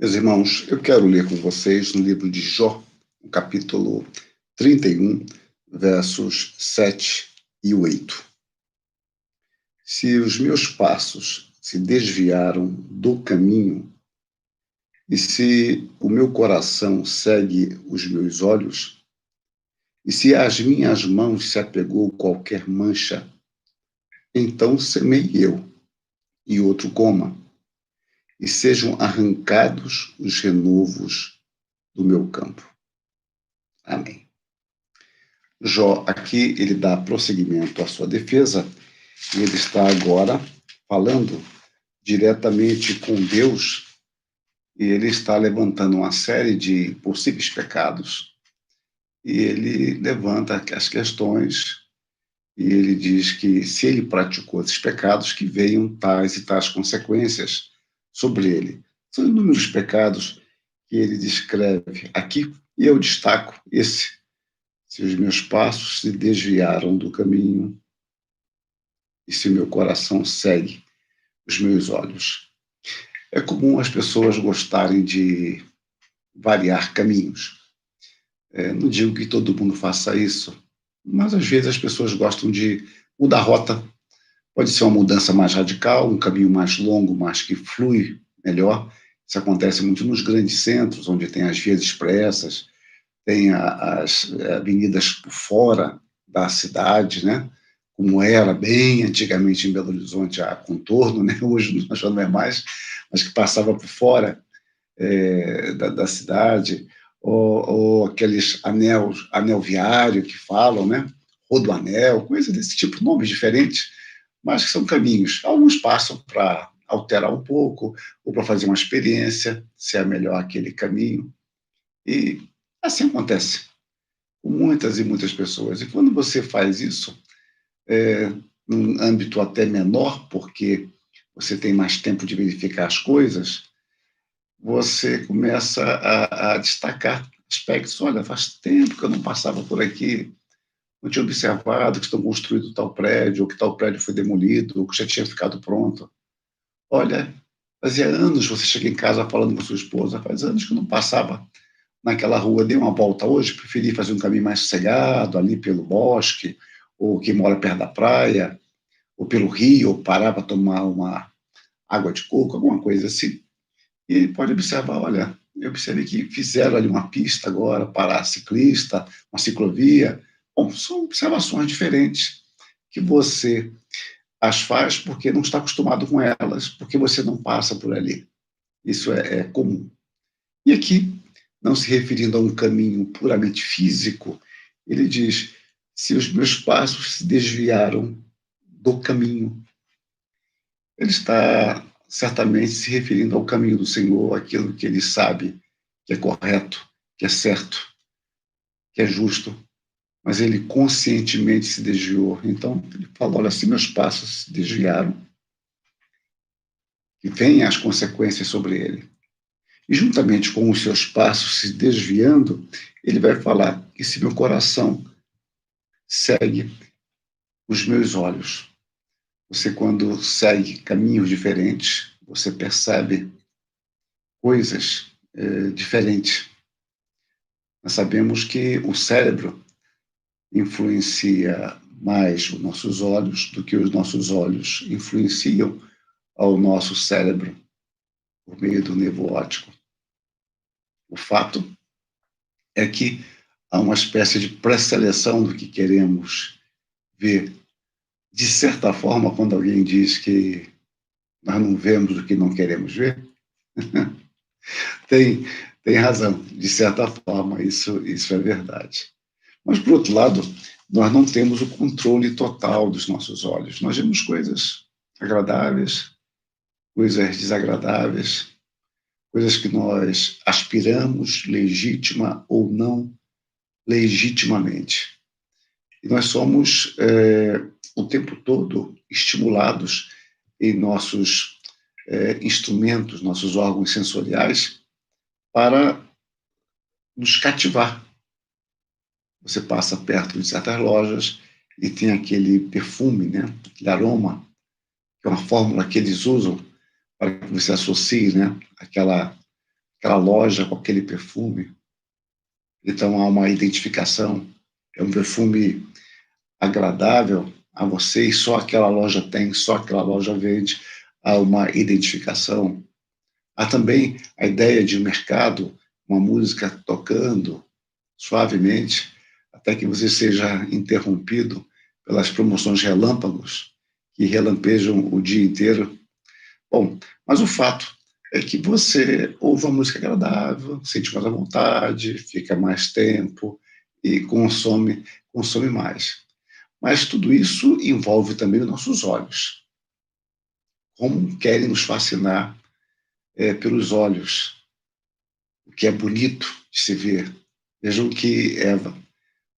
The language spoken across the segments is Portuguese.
Meus irmãos, eu quero ler com vocês no livro de Jó, no capítulo 31, versos 7 e 8. Se os meus passos se desviaram do caminho, e se o meu coração segue os meus olhos, e se às minhas mãos se apegou qualquer mancha, então semei eu, e outro coma, e sejam arrancados os renovos do meu campo. Amém. Jó, aqui, ele dá prosseguimento à sua defesa, e ele está agora falando diretamente com Deus, e ele está levantando uma série de possíveis pecados, e ele levanta as questões, e ele diz que se ele praticou esses pecados, que venham tais e tais consequências sobre ele. São inúmeros pecados que ele descreve aqui, e eu destaco esse: se os meus passos se desviaram do caminho, e se o meu coração segue os meus olhos. É comum as pessoas gostarem de variar caminhos. Não digo que todo mundo faça isso, mas às vezes as pessoas gostam de mudar rota. Pode ser uma mudança mais radical, um caminho mais longo, mas que flui melhor. Isso acontece muito nos grandes centros, onde tem as vias expressas, tem as avenidas por fora da cidade, né? Como era bem antigamente em Belo Horizonte, a contorno, né? Hoje já não é mais, mas que passava por fora da cidade, ou aqueles anel viário que falam, né? Rodoanel, coisa desse tipo, nomes diferentes, mas que são caminhos. Alguns passam para alterar um pouco, ou para fazer uma experiência, se é melhor aquele caminho, e assim acontece com muitas e muitas pessoas. E quando você faz isso, num âmbito até menor, porque você tem mais tempo de verificar as coisas, você começa a destacar aspectos. Olha, faz tempo que eu não passava por aqui, não tinha observado que estão construindo tal prédio, ou que tal prédio foi demolido, ou que já tinha ficado pronto. Olha, fazia anos você chega em casa falando com sua esposa, faz anos que eu não passava naquela rua, dei uma volta hoje, preferi fazer um caminho mais sossegado, ali pelo bosque, ou quem mora perto da praia, ou pelo rio, ou parar para tomar uma água de coco, alguma coisa assim. E ele pode observar, olha, eu observei que fizeram ali uma pista agora para ciclista, uma ciclovia. Bom, são observações diferentes que você as faz porque não está acostumado com elas, porque você não passa por ali. Isso é comum. E aqui, não se referindo a um caminho puramente físico, ele diz: se os meus passos se desviaram do caminho. Ele está certamente se referindo ao caminho do Senhor, aquilo que ele sabe que é correto, que é certo, que é justo, mas ele conscientemente se desviou. Então, ele fala: olha, se meus passos se desviaram, que venham as consequências sobre ele. E juntamente com os seus passos se desviando, ele vai falar: e se meu coração segue os meus olhos? Você, quando segue caminhos diferentes, você percebe coisas diferentes. Nós sabemos que o cérebro influencia mais os nossos olhos do que os nossos olhos influenciam ao nosso cérebro por meio do nervo óptico. O fato é que há uma espécie de pré-seleção do que queremos ver. De certa forma, quando alguém diz que nós não vemos o que não queremos ver, tem, tem razão. De certa forma, isso é verdade. Mas, por outro lado, nós não temos o controle total dos nossos olhos. Nós vemos coisas agradáveis, coisas desagradáveis, coisas que nós aspiramos, legítima ou não legitimamente. E nós somos, o tempo todo, estimulados em nossos instrumentos, nossos órgãos sensoriais, para nos cativar. Você passa perto de certas lojas e tem aquele perfume, né? Aquele aroma, que é uma fórmula que eles usam para que você associe, né? Aquela aquela loja com aquele perfume. Então há uma identificação, é um perfume agradável a você e só aquela loja tem, só aquela loja vende, há uma identificação. Há também a ideia de mercado, uma música tocando suavemente, até que você seja interrompido pelas promoções relâmpagos, que relampejam o dia inteiro. Bom, mas o fato é que você ouve uma música agradável, sente mais à vontade, fica mais tempo e consome mais. Mas tudo isso envolve também os nossos olhos. Como querem nos fascinar pelos olhos, o que é bonito de se ver. Vejam que Eva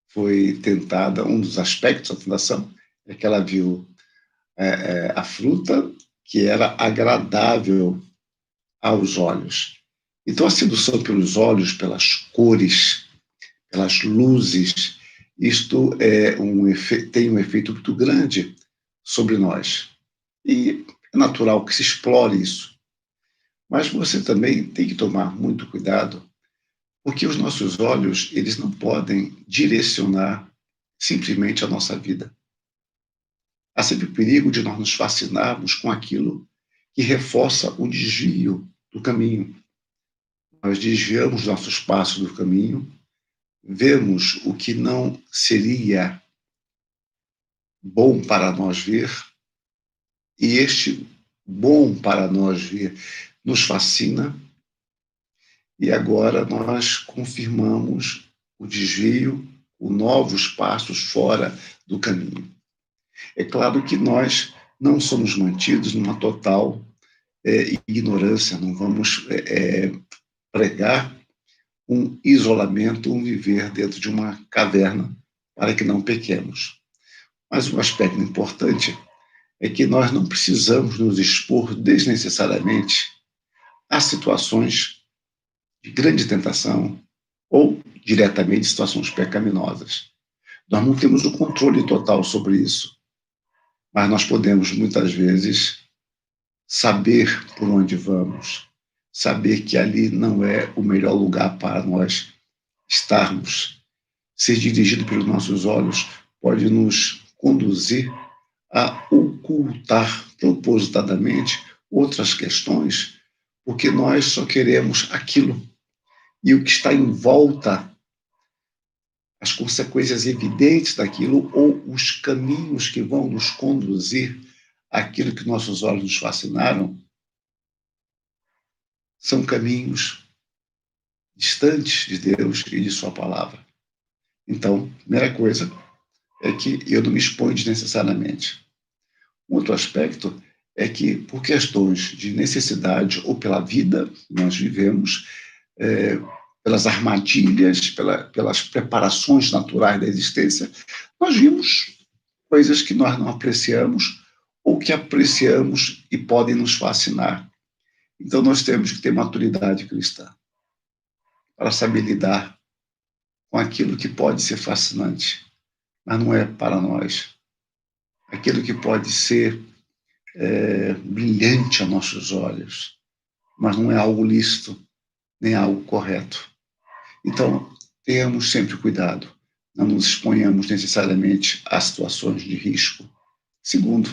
foi tentada, um dos aspectos da tentação é que ela viu a fruta que era agradável aos olhos. Então, a sedução pelos olhos, pelas cores, pelas luzes, isto tem um efeito muito grande sobre nós. E é natural que se explore isso. Mas você também tem que tomar muito cuidado, porque os nossos olhos, eles não podem direcionar simplesmente a nossa vida. Há sempre o perigo de nós nos fascinarmos com aquilo que reforça o desvio do caminho. Nós desviamos nossos passos do caminho, vemos o que não seria bom para nós ver, e este bom para nós ver nos fascina, e agora nós confirmamos o desvio, os novos passos fora do caminho. É claro que nós não somos mantidos numa total ignorância, não vamos pregar um isolamento, um viver dentro de uma caverna para que não pequemos. Mas um aspecto importante é que nós não precisamos nos expor desnecessariamente a situações de grande tentação ou diretamente situações pecaminosas. Nós não temos o controle total sobre isso, mas nós podemos muitas vezes saber por onde vamos, saber que ali não é o melhor lugar para nós estarmos. Ser dirigido pelos nossos olhos pode nos conduzir a ocultar propositadamente outras questões, porque nós só queremos aquilo. E o que está em volta, as consequências evidentes daquilo, ou os caminhos que vão nos conduzir àquilo que nossos olhos nos fascinaram, são caminhos distantes de Deus e de Sua palavra. Então, a primeira coisa é que eu não me exponho desnecessariamente. Um outro aspecto é que, por questões de necessidade ou pela vida que nós vivemos, pelas armadilhas, pelas preparações naturais da existência, nós vimos coisas que nós não apreciamos ou que apreciamos e podem nos fascinar. Então, nós temos que ter maturidade cristã para saber lidar com aquilo que pode ser fascinante, mas não é para nós. Aquilo que pode ser brilhante a nossos olhos, mas não é algo lícito, nem algo correto. Então, tenhamos sempre cuidado, não nos exponhamos necessariamente a situações de risco. Segundo,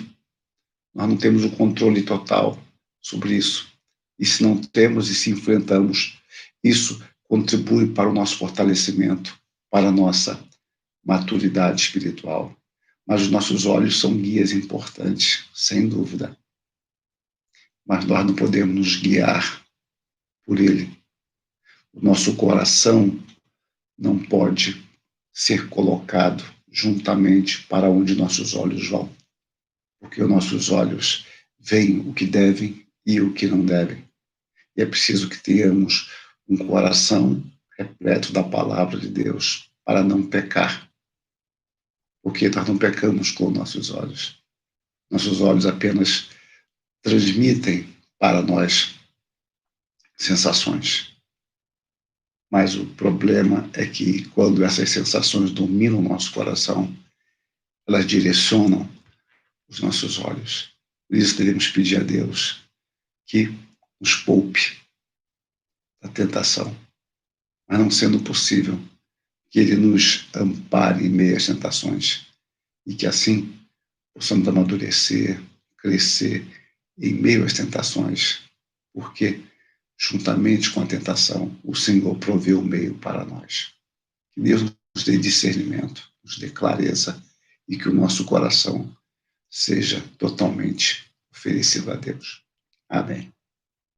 nós não temos o controle total sobre isso. E se não temos e se enfrentamos, isso contribui para o nosso fortalecimento, para a nossa maturidade espiritual. Mas os nossos olhos são guias importantes, sem dúvida. Mas nós não podemos nos guiar por ele. O nosso coração não pode ser colocado juntamente para onde nossos olhos vão, porque os nossos olhos veem o que devem e o que não devem. E é preciso que tenhamos um coração repleto da palavra de Deus para não pecar, porque nós não pecamos com nossos olhos. Nossos olhos apenas transmitem para nós sensações. Mas o problema é que quando essas sensações dominam o nosso coração, elas direcionam os nossos olhos. Por isso devemos pedir a Deus que nos poupe da tentação, mas não sendo possível, que Ele nos ampare em meio às tentações e que assim possamos amadurecer, crescer em meio às tentações, porque juntamente com a tentação, o Senhor provê o meio para nós. Que Deus nos dê discernimento, nos dê clareza e que o nosso coração seja totalmente oferecido a Deus. Amém.